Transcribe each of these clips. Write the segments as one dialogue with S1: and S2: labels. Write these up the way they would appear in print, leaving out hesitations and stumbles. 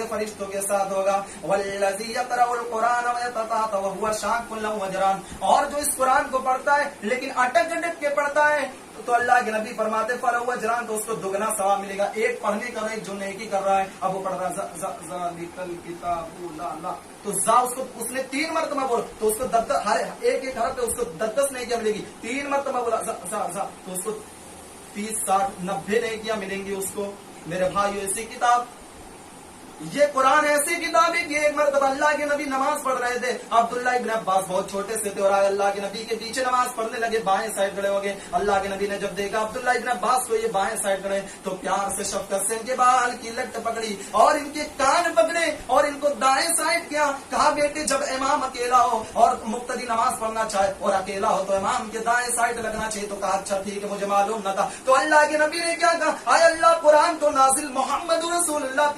S1: के फरिश्तों के साथ होगा। वल्लज़ी यक़रउल कुरान व यतताअ व हुवा शाक़्क़ुन लहु अजरान, और जो इस कुरान को पढ़ता है लेकिन अटक अटक के पढ़ता है तो अल्लाह के नबी फरमाते फलहु अजरान, तो उसको दुगना सवाब मिलेगा। एक पढ़ने का एक जो नेकी कर रहा है, अब वो पढ़ रहा है ज़ालिकल, तो जा उसको उसने 3 मरतबा बोला तो उसको 10 हर एक हरफ पे उसको 10 नेकियां मिलेगी। 3 मरतबा बोला तो उसको 30 60 90 नेकियां मिलेंगी उसको। मेरे भाइयों, ऐसी किताब, ये कुरान ऐसी किताब है कि एक मरतबा अल्लाह के नबी नमाज पढ़ रहे थे। अब्दुल्लाह इब्न अब्बास बहुत छोटे से थे और आए अल्लाह के नबी के पीछे नमाज पढ़ने लगे, बाएं साइड खड़े हो गए। अल्लाह के नबी ने जब देखा अब्दुल्लाह इब्न अब्बास को ये बाएं साइड खड़े, तो प्यार से शफकत से इनके बाल की लट पकड़ी और इनके कान पकड़े और इनको दाएं साइड किया। कहा बेटे, जब इमाम अकेला हो और मुक्तदी नमाज पढ़ना चाहे और अकेला हो तो इमाम के दाएं साइड लगना चाहिए। तो कहा अच्छा ठीक है, मुझे मालूम न था। तो अल्लाह के नबी ने क्या कहा, आय अल्लाह कुरान तो नाजिल मोहम्मद रसूलुल्लाह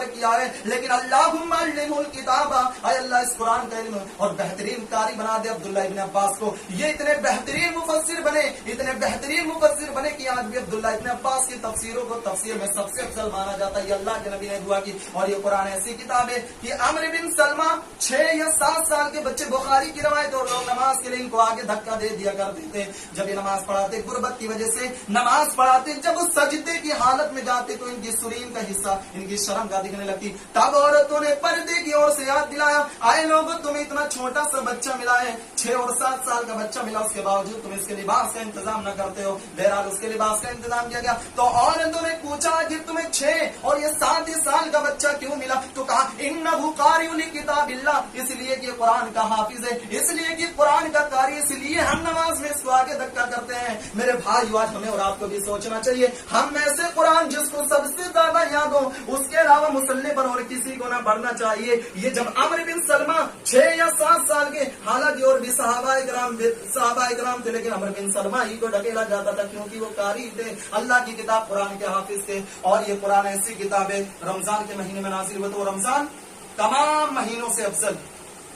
S1: किया है, लेकिन अल्लाहुम्मा अल्लिमुल किताबा, आय अल्लाह इस कुरान का इल्म और बेहतरीन कारी बना दे अब्दुल्लाह इब्न अब्बास को। ये इतने बेहतरीन मुफस्सिर बने, इतने बेहतरीन मुफस्सिर बने कि आज भी अब्दुल्लाह इब्न अब्बास की तफसीरों को तफसीर में सबसे अफजल माना जाता है। ये अल्लाह के नबी ने दुआ की। और ये कुरान ऐसी किताब है कि अम्र बिन सलमा 6 या 7 साल के बच्चे, बुखारी की रवायत, और लोग नमाज के लिए इनको आगे धक्का दे दिया करते थे। जब ये नमाज पढ़ाते, गुर्बत की वजह से नमाज पढ़ाते, जब वो सजदे की हालत में जाते तो इनकी सुरीन का हिस्सा, इनकी शर्म का दिखने लगती। तब औरतों ने पर्दे की ओर से याद दिलाया, आए लोगों तुम्हें इतना छोटा सा बच्चा मिला है, 6 और 7 साल का बच्चा मिला, उसके बावजूद तुम इसके लिबास का इंतजाम न करते हो। बहरहाल उसके लिबास का इंतजाम किया गया। तो औरतों ने पूछा कि तुम्हें 6 और ये 7 साल का बच्चा क्यों मिला? तो कहा इन्नहु क़ारिउल किताबिल्लाह, इसलिए कि कुरान का हाफिज है, इसलिए कि कुरान का कारी, इसलिए हम नमाज में इसको आगे धक्का करते हैं। मेरे भाई, आज हमें और आपको भी सोचना चाहिए, हम में से कुरान जिसको सबसे ज्यादा याद हो उसके अलावा मुसल्ले पर और किसी को ना पढ़ना चाहिए। ये जब अम्र बिन सलमा 6 या 7 साल के, हालांकि और भी सहाबा इकराम थे, लेकिन अम्र बिन सलमा ही को ढकेला जाता था क्योंकि वो कारी थे, अल्लाह की किताब कुरान के हाफिज थे। और ये कुरान ऐसी किताब है, रमजान के महीने में नाजिल हुआ, तो रमजान तमाम महीनों से अफजल।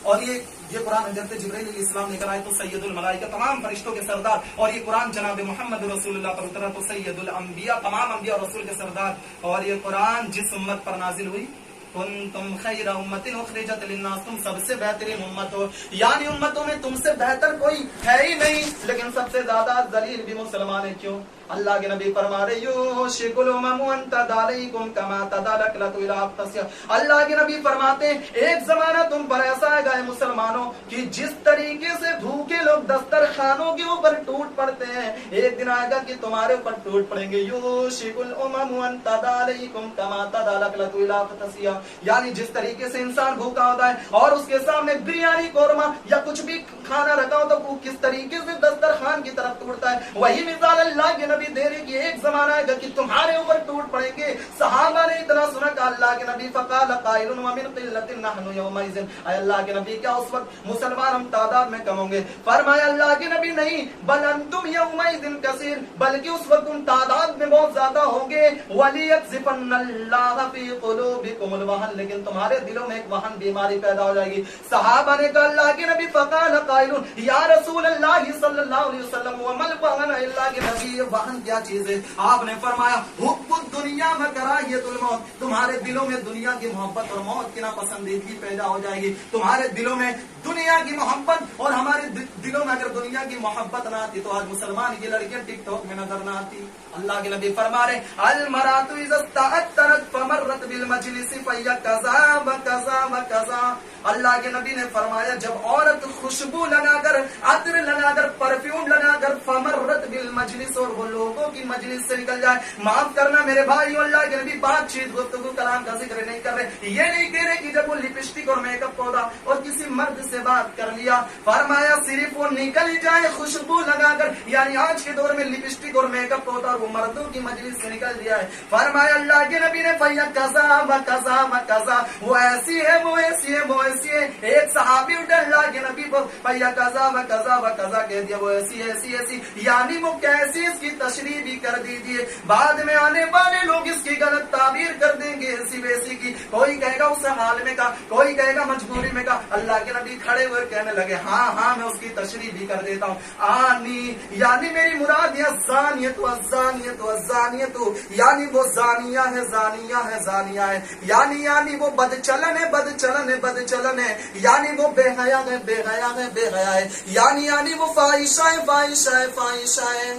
S1: और ये कुरान हजरत जिब्रील अलैहिस्सलाम लेकर आए तो सैयदुल मलाइका, तमाम फरिश्तों के सरदार। और ये कुरान जनाब मोहम्मद रसूलुल्लाह पर उतरा तो सैयदुल अंबिया, तमाम अंबिया और रसूल के सरदार। और ये कुरान जिस उम्मत पर नाजिल हुई, कुंतुम खैरा उम्मतिन उखरिजत लिन्नास, तुम सबसे बेहतरीन उम्मत हो, यानी उम्मतों में तुमसे बेहतर कोई है ही नहीं, लेकिन सबसे ज्यादा दलील भी मुसलमान है। क्यों? अल्लाह के नबी फरमा रहे युशिकुल उममु अन तदालैकुम कमा तदालकलतु इला अब्तसिया, अल्लाह के नबी फरमाते हैं एक जमाना तुम पर ऐसा आएगा मुसलमानों कि जिस तरीके से भूखे लोग दस्तरखानों के ऊपर टूट पड़ते हैं, एक दिन आएगा कि तुम्हारे ऊपर टूट पड़ेंगे। युशिकुल उममु अन तदालैकुम कमा तदालकलतु इला अब्तसिया, यानी जिस तरीके से इंसान भूखा होता है और उसके सामने बिरयानी, कोरमा या कुछ भी खाना रखा हो तो वो किस तरीके से दस्तरखान की तरफ टूटता है, वही मिसाल अल्लाह के नबी दे रहे कि एक जमाना आएगा कि तुम्हारे ऊपर टूट पड़ेंगे। सहाबा ने इतना सुना कि अल्लाह के नबी फकाल काइलुन व मिन क़िल्लतिन नहनु यौमइज़िन, अल्लाह के नबी क्या उस वक्त मुसलमान हम तादाद में कम होंगे? फरमाया अल्लाह के नबी नहीं, बल अंतुम यौमइज़िन कसीर, बल्कि उस वक्त तुम तादाद में बहुत ज्यादा होंगे। वलियक़ज़िफ़न्नल्लाहु फ़ी क़ुलूबिकुमुल वहन, लेकिन तुम्हारे दिलों में एक वहन बीमारी पैदा हो जाएगी। सहाबा ने कहा अल्लाह के नबी फकाल काइलुन या रसूल अल्लाह सल्लल्लाहु अलैहि वसल्लम व मल वहन, अल्लाह के नबी ये वहन क्या चीज है? आपने फरमाया हुब्बुद दुनिया व कराहियतुल मौत, तुम्हारे दिलों में दुनिया की मोहब्बत और मौत की नापसंदीदगी पैदा हो जाएगी। तुम्हारे दिलों में दुनिया की मोहब्बत, और हमारे दिलों में अगर दुनिया की मोहब्बत ना आती तो आज मुसलमान की लड़कियां टिकटॉक में नजर ना आती। अल्लाह के नबी फरमा रहे अल मरातु इज़स्तअतरत फमरत बिल मजलिस फया कज़ा व कज़ा व कज़ा, अल्लाह के नबी ने फरमाया जब औरत खुशबू लगाकर, अतर लगाकर, परफ्यूम लगाकर, फमरत बिल मजलिस, और वो लोगों की मजलिस से निकल जाए। माफ करना मेरे भाई, अल्लाह के नबी बातचीत गुफ्तगू कलाम का जिक्र नहीं कर रहे, ये नहीं कह रहे कि जब वो लिपस्टिक और मेकअप पौधा और किसी मर्द से बात कर लिया, फरमाया सिर्फ वो निकल जाए खुशबू लगाकर, यानी आज के दौर में लिपस्टिक और मेकअप पौधा वो मर्दों की मजलिस से निकल दिया है। फरमाया अल्लाह के नबी ने फया कज़ा व कज़ा व कज़ा, वो ऐसी है, वो ऐसी है, वो ऐसी है। एक सहाबी उठे अल्लाह के नबी को फया कज़ा व कज़ा व कज़ा कह दिया, वो ऐसी ऐसी ऐसी, यानी वो कैसी, इसकी तशरीह भी कर दीजिए, बाद में आने वाले लोग इसकी गलत ताबीर कर देंगे ऐसी वैसी की। कोई कहेगा उस हाल में का, कोई कहेगा मजबूरी में का। अल्लाह के नबी खड़े हुए कहने लगे हाँ हाँ मैं उसकी तशरीह भी कर देता हूँ। आनी यानी मेरी मुराद या ज़ानियत व ज़ानियत व ज़ानियत, यानी वो ज़ानिया है ज़ानिया है ज़ानिया है, यानी वो बदचलन है बदचलन है बदचलन है, यानी वो बेहया है बेहया है बेहया है, यानी वो फाहिशा है फाहिशा है फाहिशा है।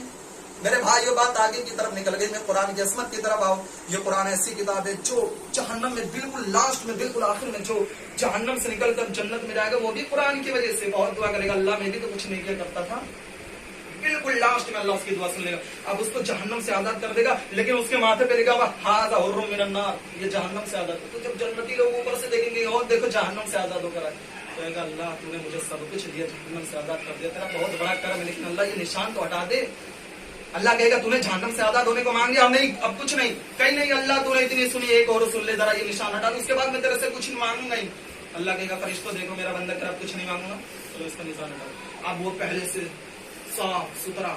S1: मेरे भाइयों बात आगे की तरफ निकल गई। मैं कुरान की असमत की तरफ आऊँ। ये कुरान ऐसी किताब है जो जहन्नम में बिल्कुल लास्ट में बिल्कुल आखिर में जो जहन्नम से निकल कर जन्नत में जाएगा वो भी कुरान की वजह से। बहुत दुआ करेगा अल्लाह मैं भी तो कुछ नहीं किया करता था, बिल्कुल लास्ट में अल्लाह उसकी दुआ सुन लेगा। अब उसको जहन्नम से आजाद कर देगा, लेकिन उसके माथे पे लिखा हुआ हाज़ा हुर्रुम मिनन नार, ये जहन्नम से आजाद। तो जब जन्नती लोग ऊपर से देखेंगे और देखो जहन्नम से आजाद होकर आए, कहेगा अल्लाह तूने मुझे सब कुछ दिया, जहन्नम से आजाद कर दिया, तेरा बहुत बड़ा करम है, लेकिन अल्लाह ये निशान तो हटा दे। अल्लाह कहेगा तूने जहन्नम से आजाद होने को मांग लिया, नहीं अब कुछ नहीं, कहीं नहीं अल्लाह तूने इतनी सुनी, एक और सुन ले जरा, ये निशान हटा दो, उसके बाद मैं तेरे से कुछ मांगूंगा ही। अल्लाह कहेगा फरिश्तों देखो मेरा बंदा तेरा कुछ नहीं मांगूंगा, तो इसका निशान हटा। अब वो पहले से साफ सुथरा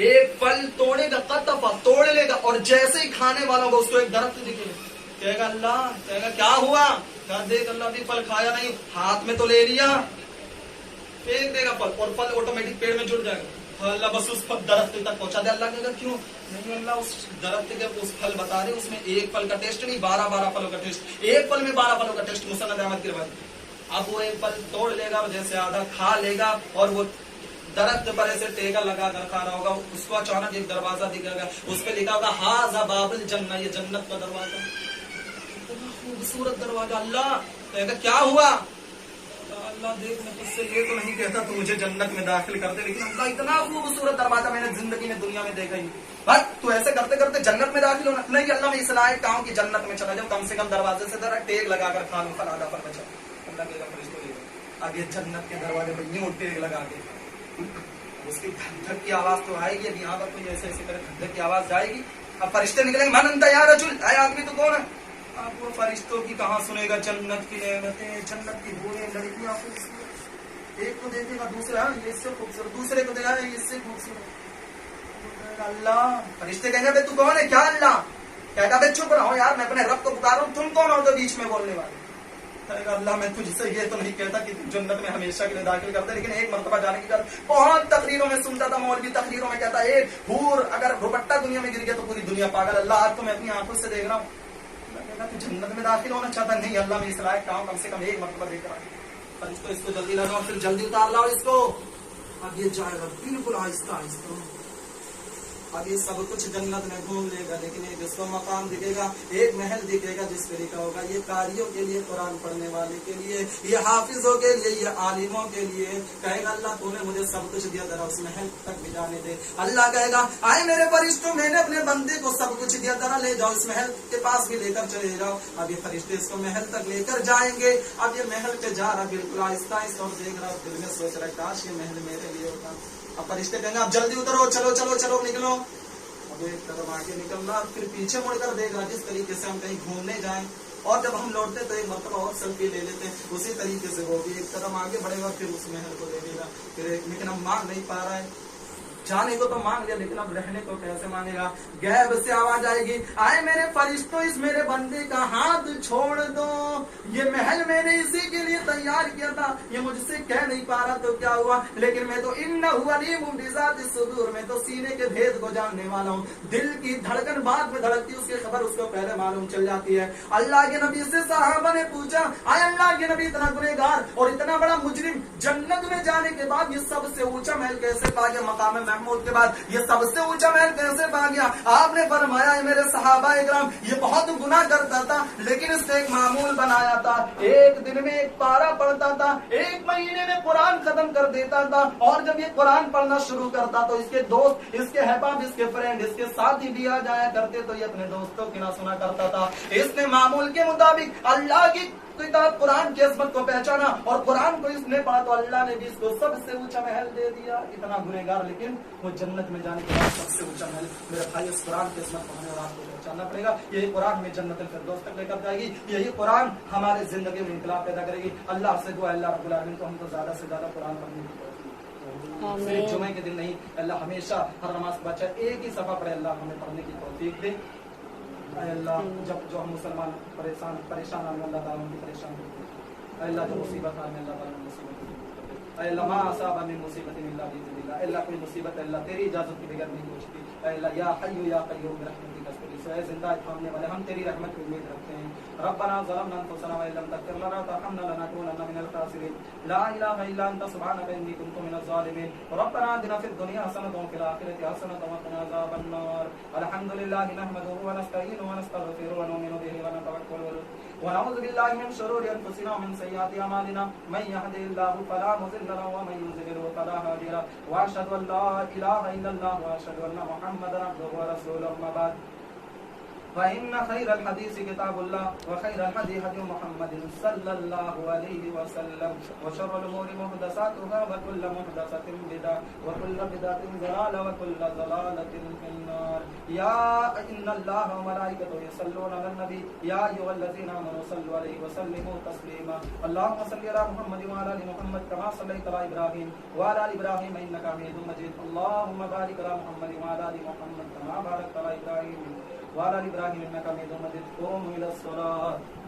S1: एक फल तोड़ेगा, कतफा तोड़ लेगा, और जैसे ही खाने वाला होगा उसको एक दरख्त दिखेगा, कहेगा अल्लाह, कहेगा क्या हुआ, क्या देख अल्लाह भी फल खाया नहीं, हाथ में तो ले लिया, फेंक देगा फल, और फल ऑटोमेटिक पेड़ में जुड़ जाएगा। अल्लाह बस उस दरख्त तक पहुंचा दे। अल्लाह कहेगा क्यों नहीं, अल्लाह उस दरख्त के उस फल बता रहे उसमें एक फल का टेस्ट नहीं, 12 फलों का टेस्ट, एक फल में 12 फलों का टेस्ट, मुसन्नद अहमद की रिवायत। अब वो एक फल तोड़ लेगा, जैसे आधा खा लेगा, और वो दरख्त पर ऐसे टेगा लगा कर खा रहा होगा, उसको अचानक एक दरवाजा दिखेगा, उस पर लिखा होगा हाज़ा बाबुल जन्नह, ये जन्नत का दरवाजा, खूबसूरत दरवाजा। अल्लाह कहेगा क्या हुआ, अल्लाह देख मैं तुझसे ये तो नहीं कहता तू मुझे जन्नत में दाखिल कर दे, लेकिन अल्लाह इतना खूबसूरत दरवाजा मैंने जिंदगी में दुनिया में देखा ही, बस तू ऐसे करते करते जन्नत में दाखिल होना नहीं। अल्लाह मैं इस लायक कहूँ कि जन्नत में चला जाऊँ, कम से कम दरवाजे से जरा टेग लगाकर खा लूं, फलादा पर बचा। अल्लाह कहेगा फरिश्तों देखो अब ये जन्नत के दरवाजे पर यूं टेग लगा के उसकी धक की आवाज तो आएगी, अब यहाँ पर कोई ऐसे ऐसे करे धक की आवाज जाएगी। अब फरिश्ते निकलेंगे, मन अंता या रजुल, आए आदमी तो कौन है। अब वो फरिश्तों की कहाँ सुनेगा, जन्नत की नेमतें, जन्नत की हूरें, लड़कियां खूबसूरत, एक को देखेगा दूसरा ये इससे खूबसूरत, दूसरे को देखा ये इससे खूबसूरत। अल्लाह, फरिश्ते कहेंगे बे तू कौन है, क्या अल्लाह, कहेगा बे चुप रहो यार मैं अपने रब को पुकार रहा हूँ, तुम कौन हो तो बीच में बोलने वाले। कहेगा अल्लाह मैं तुझसे ये तो नहीं कहता कि तुम जन्नत में हमेशा के लिए दाखिल करते, लेकिन एक मर्तबा जाने की कर। बहुत तकरीरों में सुनता था, मौलवी तकरीरों में कहता एक हूर अगर दुपट्टा दुनिया में गिर गया तो पूरी दुनिया पागल। अल्लाह आज तो मैं अपनी आंखों से देख रहा हूँ। तू जन्नत में दाखिल होना चाहता नहीं, अल्लाह में इस लायक काम कम से कम एक मर्तबा देकर आए। इसको जल्दी लगाओ, फिर जल्दी उतार लाओ इसको। अब ये जाएगा बिल्कुल आहिस्ता आहिस्ता, अब ये सब कुछ जन्नत में घूम लेगा, लेकिन एक इसको मकाम दिखेगा, एक महल दिखेगा जिस पे लिखा होगा ये कारियों के लिए, कुरान पढ़ने वाले के लिए, ये हाफिजों के लिए, ये आलिमों के लिए। कहेगा अल्लाह तूने मुझे सब कुछ दिया, जरा उस महल तक भी जाने दे। अल्लाह कहेगा आए मेरे फरिश्तों, मैंने अपने बंदे को सब कुछ दिया, जरा ले जाओ इस महल के पास भी लेकर चले जाओ। अब ये फरिश्ते इसको महल तक लेकर जाएंगे। अब ये महल पे जा रहा बिल्कुल आहिस्ता आहिस्ता, और देख रहा दिल में सोच रहा काश ये महल मेरे लिए होता। अब फरिश्ते कहेंगे अब जल्दी उतरो, चलो चलो चलो निकलो। अब एक कदम आगे निकल रहा, फिर पीछे मुड़कर देख रहा, जिस तरीके से हम कहीं घूमने जाएं और जब हम लौटते तो एक मरतबा और सेल्फी ले लेते हैं, उसी तरीके से वो भी एक कदम आगे बढ़ेगा, फिर उस महल को देखेगा। फिर लेकिन हम मांग नहीं पा रहा है, जाने को तो मांग लिया लेकिन अब रहने को कैसे मांगेगा। गैब से आवाज आएगी आए मेरे फरिश्तों, इस मेरे बंदे का हाथ छोड़ दो, ये महल मैंने इसी के लिए तैयार किया था, ये मुझसे कह नहीं पा रहा तो क्या हुआ, लेकिन मैं तो इन्नहु अलीमुम बिज़ाति सुदूर, मैं तो सीने के भेद को जानने वाला हूँ। दिल की धड़कन बाद में धड़कती, उसकी खबर उसको पहले मालूम चल जाती है। अल्लाह के नबी से सहाबा ने पूछा आए अल्लाह के नबी, इतना गुनहगार और इतना बड़ा मुजरिम जन्नत में जाने के बाद ये सबसे ऊंचा महल कैसे पा गया, मकाम महमूद के बाद ये सबसे ऊंचा महल कैसे पा गया। आपने फरमाया मेरे सहाबा इकराम, ये बहुत गुनाह करता था लेकिन इसने एक मामूल बनाया था, एक दिन में एक पारा पढ़ता था, एक महीने में कुरान खत्म कर देता था, और जब ये कुरान पढ़ना शुरू करता तो इसके दोस्त, इसके अहबाब, इसके फ्रेंड, इसके साथी भी आ जाया करते, तो ये अपने दोस्तों की ना सुना करता था। इसने मामूल के मुताबिक अल्लाह की किताब कुरान की अज़मत को पहचाना और कुरान को इसने पढ़ा तो अल्लाह ने भी इसको सबसे ऊंचा महल दे दिया। इतना गुनहगार लेकिन वो जन्नत में जाने के बाद सबसे ऊंचा महल। मेरे भाई इस कुरान की अज़मत को हमें और आपको पहचानना पड़ेगा। यही कुरान में जन्नत फिरदौस तक लेकर जाएगी, यही कुरान हमारे जिंदगी में इनकलाब पैदा करेगी। अल्लाह से दुआ अल्लाह रब्बुल आलमीन को हमको ज्यादा से ज्यादा कुरान पढ़ने की तौफीक, सिर्फ जुमे के दिन नहीं, अल्लाह हमेशा हर नमाज के बाद एक ही सफा पढ़े, अल्लाह हमें पढ़ने की तौफीक दे। اے اللہ جب جو ہم مسلمان پریشان ہیں اللہ تعالیٰ ان کی پریشان کو دور کر۔ اے اللہ جو مصیبت آنے اللہ تعالیٰ نے مصیبت کو دور کر دے۔ اے اللہ ما اصاب من مصیبت الا باذن اللہ، اے اللہ کوئی مصیبت اللہ تیری اجازت کے بغیر نہیں پہنچتی۔ اے اللہ یا حی یا قیوم برحمتک استغیث، اے زندہ تھامنے والے ہم تیری رحمت کی امید رکھتے ہیں۔ ربنا ظلمنا انفسنا وان لم تغفر لنا وترحمنا لنكونن من الخاسرین، لا الہ الا انت سبحانک انی کنت من الظالمین۔ ربنا آتنا فی الدنیا حسنۃ وفی الآخرۃ حسنۃ وقنا عذاب النار۔ الحمد للہ نحمده ونستعینه ونستغفره ونؤمن به ونتوکل ونعوذ باللہ من شرور انفسنا ومن سیئات اعمالنا، من يهده الله فلا مضل له ومن يضلل فلا هادي له، واشهد ان لا اله الا الله واشهد ان محمدا عبده ورسوله، اما بعد فإن خير الحديث كتاب الله وخير الهدي هدي محمد صلى الله عليه وسلم، وشر الأمور محدثاتها وكل محدثة بدعة وكل بدعة ضلالة وكل ضلالة في النار۔ يا إن الله وملائكته يصلون على النبي يا أيها الذين آمنوا صلوا عليه وسلموا تسليما، اللهم صل على محمد وعلى آل محمد كما صليت على إبراهيم وعلى آل إبراهيم إنك حميد مجيد، اللهم بارك على محمد وعلى آل محمد كما باركت على إبراهيم وعلى آل إبراهيم إنك حميد مجيد، قوموا إلى الصلاة۔